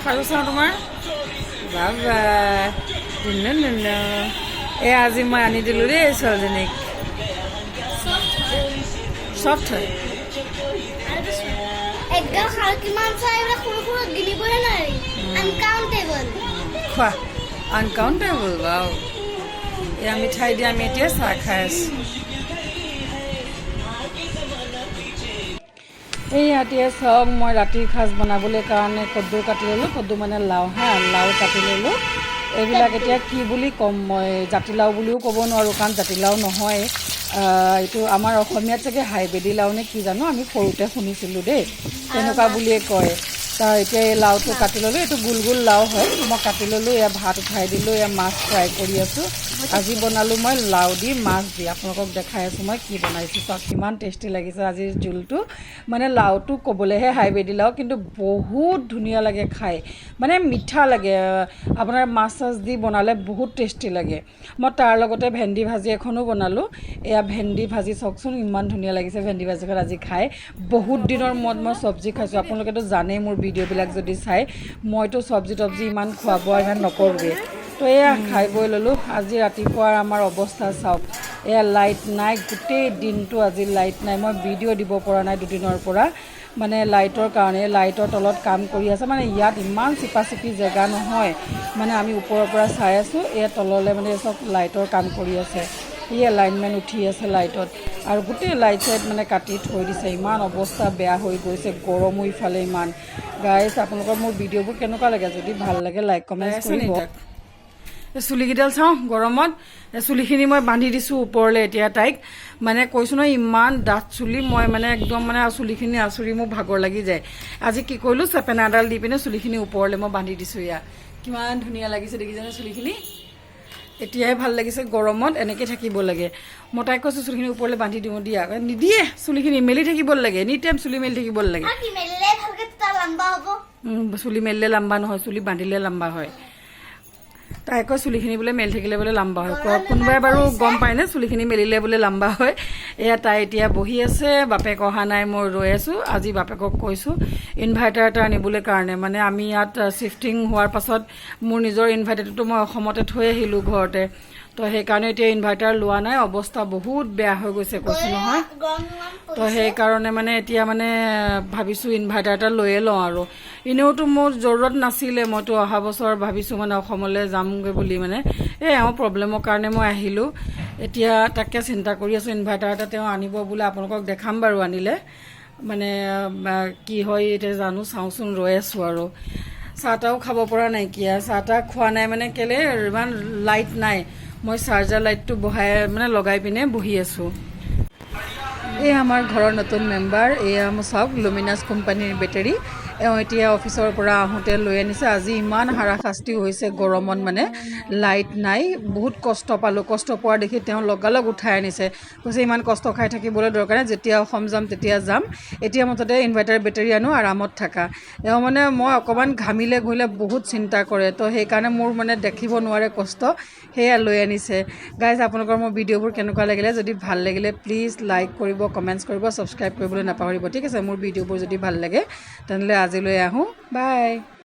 খাৰু চাওঁ তোমাৰ বাবা এই আজি মই আনি দিলোঁ দেই ছোৱালীজনীক চফ্ট হয় খোৱা আনকাউণ্টেবল বাও এয়া মিঠাই দি আমি এতিয়া চাহ খাই আছোঁ এই এতিয়া চাওক মই ৰাতিৰ সাজ বনাবলৈ কাৰণে কদ্দু কাটি ল'লোঁ কদ্দু মানে লাও লাও কাটি ল'লোঁ এইবিলাক এতিয়া কি বুলি ক'ম মই জাতিলাও বুলিও ক'ব নোৱাৰোঁ কাৰণ জাতিলাও নহয় এইটো আমাৰ অসমীয়াত চাগে হাইব্ৰিডি লাও নে কি জানো আমি সৰুতে শুনিছিলোঁ দেই তেনেকুৱা বুলিয়ে কয় তাৰ এতিয়া এই লাওটো কাটি ল'লোঁ এইটো গোল গোল লাও হয় মই কাটি ল'লোঁ এয়া ভাত উঠাই দিলোঁ এয়া মাছ ফ্ৰাই কৰি আছোঁ আজি বনালোঁ মই লাও দি মাছ দি আপোনালোকক দেখাই আছোঁ মই কি বনাইছোঁ চাওক কিমান টেষ্টি লাগিছে আজিৰ জোলটো মানে লাওটো ক'বলৈহে হাইব্ৰিডি লাও কিন্তু বহুত ধুনীয়া লাগে খাই মানে মিঠা লাগে আপোনাৰ মাছ চাছ দি বনালে বহুত টেষ্টি লাগে মই তাৰ লগতে ভেন্দি ভাজি এখনো বনালোঁ এয়া ভেন্দি ভাজি চাওকচোন ইমান ধুনীয়া লাগিছে ভেন্দি ভাজিখন আজি খাই বহুত দিনৰ মূৰত মই চব্জি খাইছোঁ আপোনালোকেতো জানেই মোৰ ভিডিঅ'বিলাক যদি চাই মইতো চব্জি তব্জি ইমান খোৱা বোৱা ইমান নকৰোঁগৈ তো এয়া খাই বৈ ল'লোঁ আজি ৰাতিপুৱাৰ আমাৰ অৱস্থা চাওক এয়া লাইট নাই গোটেই দিনটো আজি লাইট নাই মই ভিডিঅ' দিব পৰা নাই দুদিনৰ পৰা মানে লাইটৰ কাৰণে লাইটৰ তলত কাম কৰি আছে মানে ইয়াত ইমান চিপা চিপি জেগা নহয় মানে আমি ওপৰৰ পৰা চাই আছোঁ এয়া তললৈ মানে চব লাইটৰ কাম কৰি আছে ই লাইনমেন উঠি আছে লাইটত আৰু গোটেই লাইট চাইট মানে কাটি থৈ দিছে ইমান অৱস্থা বেয়া হৈ গৈছে গৰমো ইফালে ইমান গাইজ আপোনালোকৰ মোৰ ভিডিঅ'বোৰ কেনেকুৱা লাগে যদি ভাল লাগে লাইক কমেণ্ট কৰিব চুলিকেইডাল চাওঁ গৰমত চুলিখিনি মই বান্ধি দিছোঁ ওপৰলৈ এতিয়া তাইক মানে কৈছোঁ নহয় ইমান ডাঠ চুলি মই মানে একদম মানে চুলিখিনি আঁচুৰি মোৰ ভাগৰ লাগি যায় আজি কি কৰিলোঁ চেপেনা এডাল দি পিনে চুলিখিনি ওপৰলৈ মই বান্ধি দিছোঁ এয়া কিমান ধুনীয়া লাগিছে দেখিছেনে চুলিখিনি এতিয়াই ভাল লাগিছে গৰমত এনেকৈ থাকিব লাগে মই তাইক কৈছোঁ চুলিখিনি ওপৰলৈ বান্ধি দিওঁ দিয়া নিদিয়ে চুলিখিনি মেলি থাকিব লাগে এনি টাইম চুলি মেলি থাকিব লাগে চুলি মেলিলে লাম্বা নহয় চুলি বান্ধিলে লাম্বা হয় তাই কয় চুলিখিনি বোলে মেলি থাকিলে বোলে লাম্বা হয় কোনোবাই বাৰু গম পায়নে চুলিখিনি মেলিলে বোলে লাম্বা হয় এয়া তাই এতিয়া বহি আছে বাপেক অহা নাই মই ৰৈ আছোঁ আজি বাপেকক কৈছোঁ ইনভাৰ্টাৰ এটা আনিবলৈ কাৰণে মানে আমি ইয়াত শ্বিফটিং হোৱাৰ পাছত মোৰ নিজৰ ইনভাৰ্টাৰটোতো মই অসমতে থৈ আহিলোঁ ঘৰতে তো সেইকাৰণে এতিয়া ইনভাৰ্টাৰ লোৱা নাই অৱস্থা বহুত বেয়া হৈ গৈছে কৈছোঁ নহয় তো সেইকাৰণে মানে এতিয়া মানে ভাবিছোঁ ইনভাৰ্টাৰ এটা লৈয়ে লওঁ আৰু এনেওতো মোৰ জৰুৰত নাছিলে মইতো অহা বছৰ ভাবিছোঁ মানে অসমলৈ যামগৈ বুলি মানে এই এওঁ প্ৰব্লেমৰ কাৰণে মই আহিলোঁ এতিয়া তাকে চিন্তা কৰি আছোঁ ইনভাৰ্টাৰ এটা তেওঁ আনিব বোলে আপোনালোকক দেখাম বাৰু আনিলে মানে কি হয় এতিয়া জানো চাওঁচোন ৰৈ আছোঁ আৰু চাহ তাহও খাব পৰা নাইকিয়া চাহ তাহ খোৱা নাই মানে কেলৈ ইমান লাইট নাই মই চাৰ্জাৰ লাইটটো বহাই মানে লগাই পিনে বহি আছোঁ এই আমাৰ ঘৰৰ নতুন মেম্বাৰ এয়া মোৰ চাওক লুমিনাছ কোম্পানীৰ বেটেৰী এওঁ এতিয়া অফিচৰ পৰা আহোঁতে লৈ আনিছে আজি ইমান হাৰাশাস্তি হৈছে গৰমত মানে লাইট নাই বহুত কষ্ট পালোঁ কষ্ট পোৱা দেখি তেওঁ লগালগ উঠাই আনিছে কৈছে ইমান কষ্ট খাই থাকিবলৈ দৰকাৰ নাই যেতিয়া অসম যাম তেতিয়া যাম এতিয়া মুঠতে ইনভাৰ্টাৰ বেটেৰী আনো আৰামত থাকা এওঁ মানে মই অকণমান ঘামিলে ঘূৰিলে বহুত চিন্তা কৰে তো সেইকাৰণে মোৰ মানে দেখিব নোৱাৰে কষ্ট সেয়া লৈ আনিছে গাইজ আপোনালোকৰ মোৰ ভিডিঅ'বোৰ কেনেকুৱা লাগিলে যদি ভাল লাগিলে প্লিজ লাইক কৰিব কমেণ্টছ কৰিব ছাবস্ক্ৰাইব কৰিবলৈ নাপাহৰিব ঠিক আছে মোৰ ভিডিঅ'বোৰ যদি ভাল লাগে তেনেহ'লে আজিলৈ আহোঁ বাই